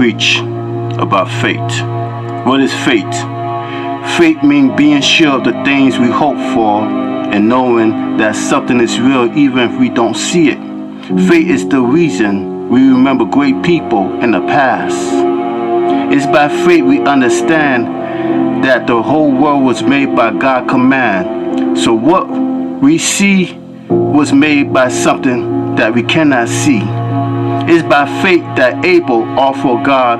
preach about faith. What is faith? Faith means being sure of the things we hope for and knowing that something is real even if we don't see it. Faith is the reason we remember great people in the past. It's by faith we understand that the whole world was made by God's command. So what we see was made by something that we cannot see. It's by faith that Abel offered God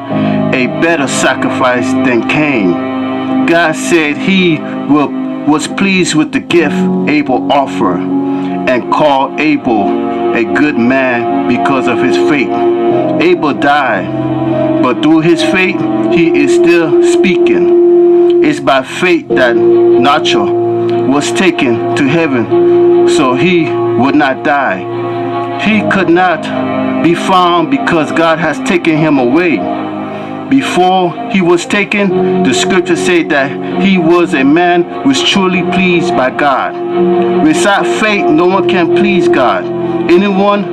a better sacrifice than Cain. God said he was pleased with the gift Abel offered and called Abel a good man because of his faith. Abel died, but through his faith, he is still speaking. It's by faith that Noah was taken to heaven so he would not die. He could not be found because God has taken him away. Before he was taken, the scripture said that he was a man who was truly pleased by God. Without faith, no one can please God. Anyone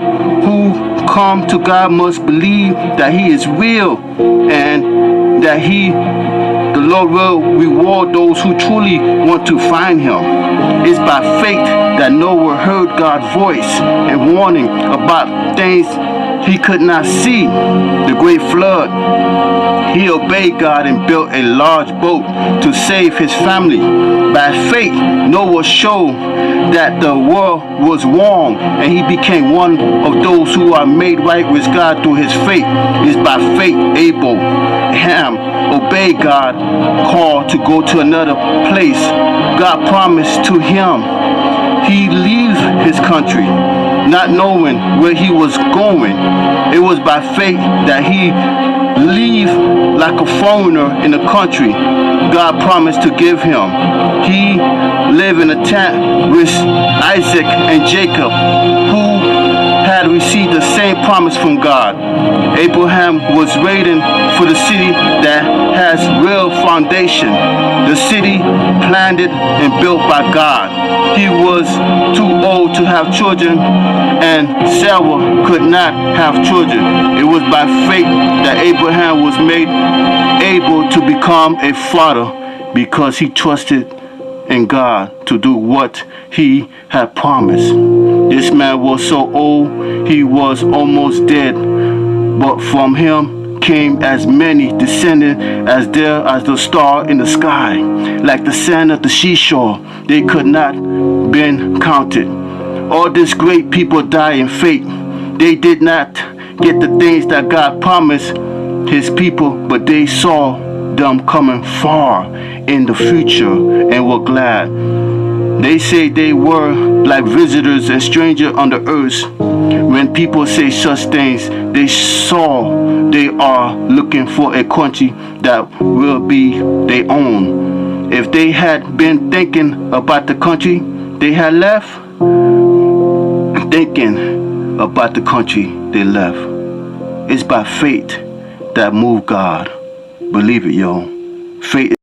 who comes to God must believe that he is real and that the Lord will reward those who truly want to find him. It's by faith that Noah heard God's voice and warning about things he could not see. The great flood. He obeyed God and built a large boat to save his family. By faith, Noah showed that the world was warm and he became one of those who are made right with God through his faith. It's by faith Abraham obeyed God, called to go to another place. God promised to him he leave his country, not knowing where he was going. It was by faith that he leave like a foreigner in the country God promised to give him. He lived in a tent with Isaac and Jacob, who had received the same promise from God. Abraham was waiting for the city that has real foundation, the city planted and built by God. He was too old to have children, and Sarah could not have children. It was by faith that Abraham was made able to become a father because he trusted in God to do what he had promised. This man was so old he was almost dead, but from him came as many descendants as there as the star in the sky, like the sand of the seashore. They could not been counted. All these great people died in faith. They did not get the things that God promised his people, but they saw them coming far in the future and were glad. They say they were like visitors and strangers on the earth. When people say such things, they are looking for a country that will be their own. If they had been thinking about the country they had left, thinking about the country they left, it's by faith that moved God. Believe it, yo. Faith